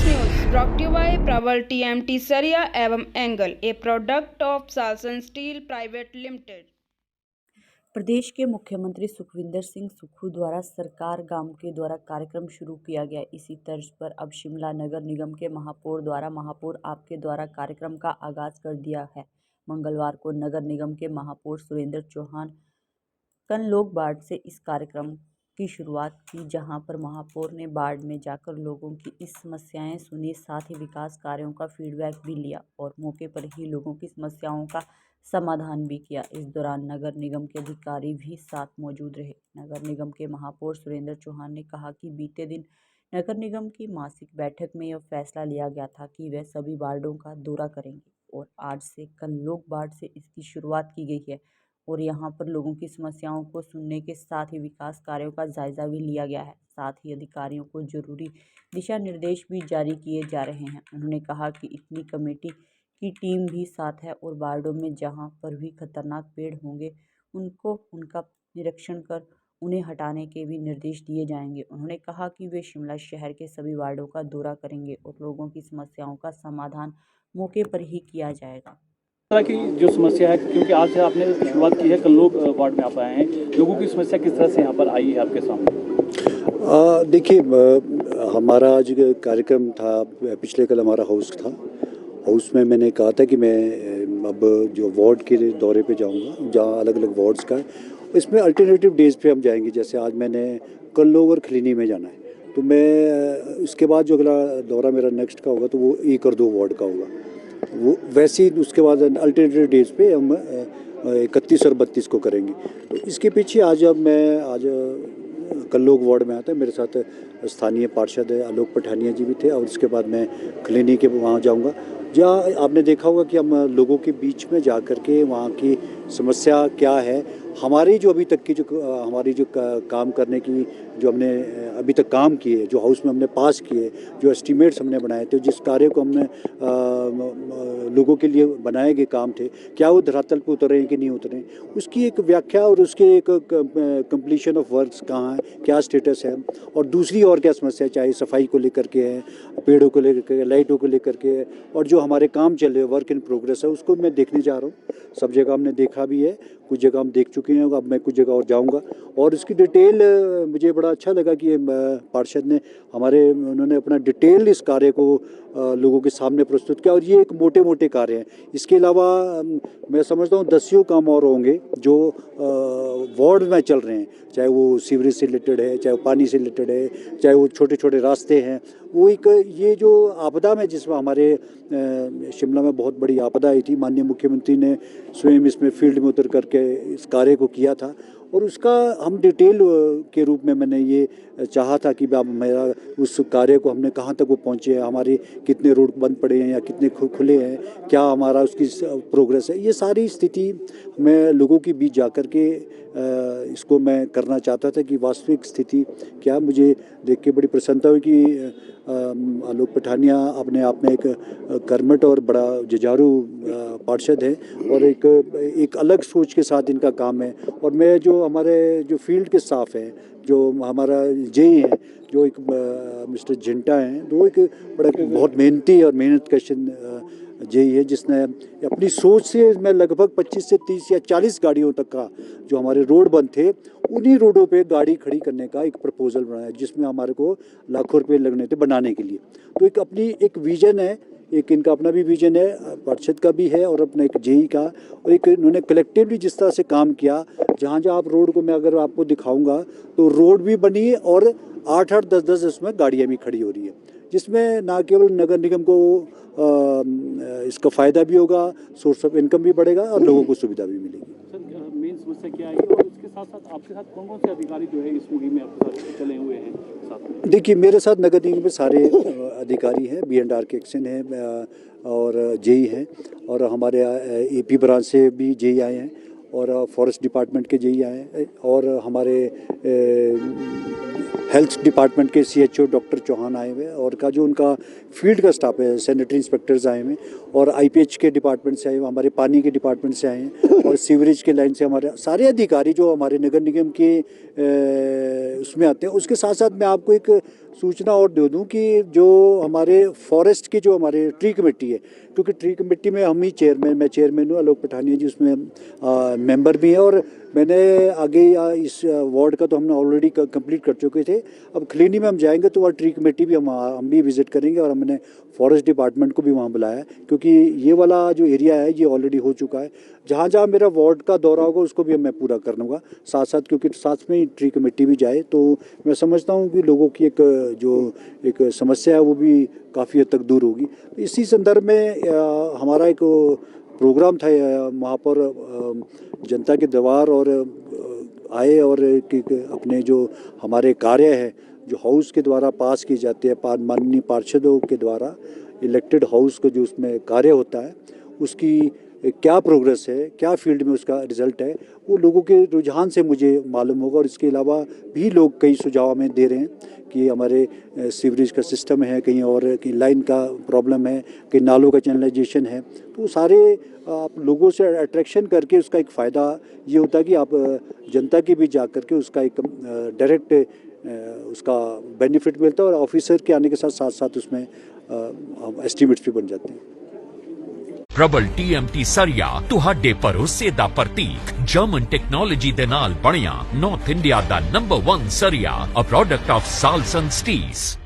News brought you by Praval TMT सरिया एवं angle a product of Sasan steel private limited. प्रदेश के मुख्यमंत्री सुखविंदर सिंह सुक्खू द्वारा सरकार गांव के द्वारा कार्यक्रम शुरू किया गया। इसी तर्ज पर अब शिमला नगर निगम के महापौर द्वारा महापौर आपके द्वारा कार्यक्रम का आगाज कर दिया है। मंगलवार को नगर निगम के महापौर सुरेंद्र चौहान कनलोग वार्ड से इस कार्यक्रम की शुरुआत की, जहां पर महापौर ने वार्ड में जाकर लोगों की इस समस्याएं सुनी, साथ ही विकास कार्यों का फीडबैक भी लिया और मौके पर ही लोगों की समस्याओं का समाधान भी किया। इस दौरान नगर निगम के अधिकारी भी साथ मौजूद रहे। नगर निगम के महापौर सुरेंद्र चौहान ने कहा कि बीते दिन नगर निगम की मासिक बैठक में यह फैसला लिया गया था कि वह सभी वार्डों का दौरा करेंगे और आज से कनलोग वार्ड से इसकी शुरुआत की गई है और यहाँ पर लोगों की समस्याओं को सुनने के साथ ही विकास कार्यों का जायजा भी लिया गया है। साथ ही अधिकारियों को जरूरी दिशा निर्देश भी जारी किए जा रहे हैं। उन्होंने कहा कि इतनी कमेटी की टीम भी साथ है और वार्डों में जहां पर भी खतरनाक पेड़ होंगे उनका निरीक्षण कर उन्हें हटाने के भी निर्देश दिए जाएंगे। उन्होंने कहा कि वे शिमला शहर के सभी वार्डों का दौरा करेंगे और लोगों की समस्याओं का समाधान मौके पर ही किया जाएगा। तरह की जो समस्या है, क्योंकि आज से आपने शुरुआत की है, कनलोग वार्ड में आप आए हैं, लोगों की समस्या किस तरह से यहाँ पर आई है आपके सामने? देखिए, हमारा आज कार्यक्रम था, पिछले कल हमारा हाउस में मैंने कहा था कि मैं अब जो वार्ड के दौरे पे जाऊंगा, जहाँ अलग अलग वार्ड्स का है, इसमें अल्टरनेटिव डेज पे हम जाएंगे। जैसे आज मैंने कनलोग और खलीनी में जाना है, तो मैं इसके बाद जो अगला दौरा मेरा नेक्स्ट का होगा तो वो 1 और 2 वार्ड का होगा। वो वैसे ही उसके बाद अल्टरनेटिव डेज पे हम 31 और 32 को करेंगे। तो इसके पीछे आज कनलोग वार्ड में आता है, मेरे साथ स्थानीय पार्षद आलोक पठानिया जी भी थे और उसके बाद मैं खलीनी के वहाँ जाऊँगा, जहाँ आपने देखा होगा कि हम लोगों के बीच में जा कर के वहाँ की समस्या क्या है, हमारी जो अभी तक की हमारी जो काम करने की जो हमने अभी तक काम किए, जो हाउस में हमने पास किए, जो एस्टीमेट्स हमने बनाए थे, जिस कार्य को हमने लोगों के लिए बनाए गए काम थे, क्या वो धरातल पर उतर रहे हैं कि नहीं उतर रहे हैं, उसकी एक व्याख्या और उसके एक कंप्लीशन ऑफ वर्क्स कहाँ है, क्या स्टेटस है, और दूसरी और क्या समस्या, चाहे सफाई को लेकर के है, पेड़ों को लेकर के, लाइटों को लेकर के, और जो हमारे काम चल रहे वर्क इन प्रोग्रेस है, उसको मैं देखने जा रहा हूँ। सब जगह हमने देखा भी है, कुछ जगह हम देख चुके हैं, अब मैं कुछ जगह और जाऊंगा और इसकी डिटेल मुझे बड़ा अच्छा लगा कि पार्षद ने उन्होंने अपना डिटेल इस कार्य को लोगों के सामने प्रस्तुत किया और ये एक मोटे कार्य हैं। इसके अलावा मैं समझता हूँ 10 काम और होंगे जो वार्ड में चल रहे हैं, चाहे वो सीवरेज से रिलेटेड है, चाहे वो पानी से रिलेटेड है, चाहे वो छोटे रास्ते हैं। वो एक ये जो आपदा में जिसमें हमारे शिमला में बहुत बड़ी आपदा आई थी, माननीय मुख्यमंत्री ने स्वयं इसमें फील्ड में उतर करके इस कार्य को किया था और उसका हम डिटेल के रूप में मैंने ये चाहा था कि मेरा उस कार्य को हमने कहाँ तक वो पहुँचे हैं, हमारे कितने रोड बंद पड़े हैं या कितने खुले हैं, क्या हमारा उसकी प्रोग्रेस है, ये सारी स्थिति मैं लोगों के बीच जा कर के इसको मैं करना चाहता था कि वास्तविक स्थिति क्या। मुझे देख के बड़ी प्रसन्नता हुई कि आलोक पठानिया अपने आप में एक कर्मठ और बड़ा जुझारू पार्षद है और एक अलग सोच के साथ इनका काम है। और मैं जो हमारे जो फील्ड के स्टाफ हैं, जो हमारा जेई है, जो एक मिस्टर झिंटा हैं, वो एक बड़ा बहुत मेहनती और मेहनत कश जेई है, जिसने अपनी सोच से मैं लगभग 25 से 30 या 40 गाड़ियों तक का जो हमारे रोड बंद थे, उन्हीं रोडों पे गाड़ी खड़ी करने का एक प्रपोजल बनाया, जिसमें हमारे को लाखों रुपए लगने थे बनाने के लिए। तो एक अपनी एक विजन है, एक इनका अपना भी विजन है, पार्षद का भी है और अपना एक जेई का, और एक इन्होंने कलेक्टिवली जिस तरह से काम किया, जहाँ आप रोड को मैं अगर आपको दिखाऊंगा तो रोड भी बनी है और 8-8, 10-10 उसमें गाड़ियाँ भी खड़ी हो रही है, जिसमें ना केवल नगर निगम को इसका फ़ायदा भी होगा, सोर्स ऑफ इनकम भी बढ़ेगा और लोगों को सुविधा भी मिलेगी। सर, मेन समस्या क्या है और इसके साथ साथ आपके साथ कौन से अधिकारी जो है इस मुहिम में आपके साथ चले हुए हैं साथ में? देखिए, मेरे साथ नगर निगम में सारे अधिकारी हैं, B&R के एक्शन है और जेई हैं, और हमारे AP ब्रांच से भी जेई आए हैं और फॉरेस्ट डिपार्टमेंट के जेई आए हैं और हमारे हेल्थ डिपार्टमेंट के CHO डॉक्टर चौहान आए हुए हैं और का जो उनका फील्ड का स्टाफ है, सैनिटरी इंस्पेक्टर्स आए हुए हैं और IPH के डिपार्टमेंट से आए हुए, हमारे पानी के डिपार्टमेंट से आए हैं और सीवरेज के लाइन से हमारे सारे अधिकारी जो हमारे नगर निगम के उसमें आते हैं। उसके साथ साथ मैं आपको एक सूचना और दे दूं कि जो हमारे फॉरेस्ट की जो हमारे ट्री कमेटी है, क्योंकि ट्री कमेटी में हम ही चेयरमैन, मैं चेयरमैन हूँ, आलोक पठानिया जी उसमें मेंबर भी हैं, और मैंने आगे इस वार्ड का तो हमने ऑलरेडी कंप्लीट कर चुके थे। अब खलीनी में हम जाएंगे तो वहाँ ट्री कमेटी भी हम भी विजिट करेंगे, और हमने फॉरेस्ट डिपार्टमेंट को भी वहाँ बुलाया है, क्योंकि ये वाला जो एरिया है ये ऑलरेडी हो चुका है। जहाँ जहाँ मेरा वार्ड का दौरा होगा उसको भी मैं पूरा कर लूँगा साथ साथ, क्योंकि साथ में ही ट्री कमेटी भी जाए तो मैं समझता हूँ कि लोगों की एक समस्या है वो भी काफ़ी हद तक दूर होगी। इसी संदर्भ में हमारा एक प्रोग्राम था महापौर जनता के दरबार और आए, और अपने जो हमारे कार्य है जो हाउस के द्वारा पास किए जाते हैं, माननीय पार्षदों के द्वारा इलेक्टेड हाउस को जो उसमें कार्य होता है उसकी क्या प्रोग्रेस है, क्या फील्ड में उसका रिजल्ट है, वो लोगों के रुझान से मुझे मालूम होगा। और इसके अलावा भी लोग कई सुझाव हमें दे रहे हैं कि हमारे सीवरेज का सिस्टम है, कहीं और कहीं लाइन का प्रॉब्लम है, कहीं नालों का चैनलाइजेशन है, तो सारे आप लोगों से अट्रैक्शन करके उसका एक फ़ायदा ये होता है कि आप जनता के बीच जा कर के उसका एक डायरेक्ट उसका बेनिफिट मिलता है, और ऑफिसर के आने के साथ साथ साथ उसमें एस्टीमेट्स भी बन जाते हैं। प्रबल TMT सरिया तुहाडे भरोसे दा प्रतीक जर्मन टेक्नोलॉजी दे नाल बनिया नॉर्थ इंडिया दा नंबर 1 सरिया, अ प्रोडक्ट ऑफ साल्सन स्टील्स।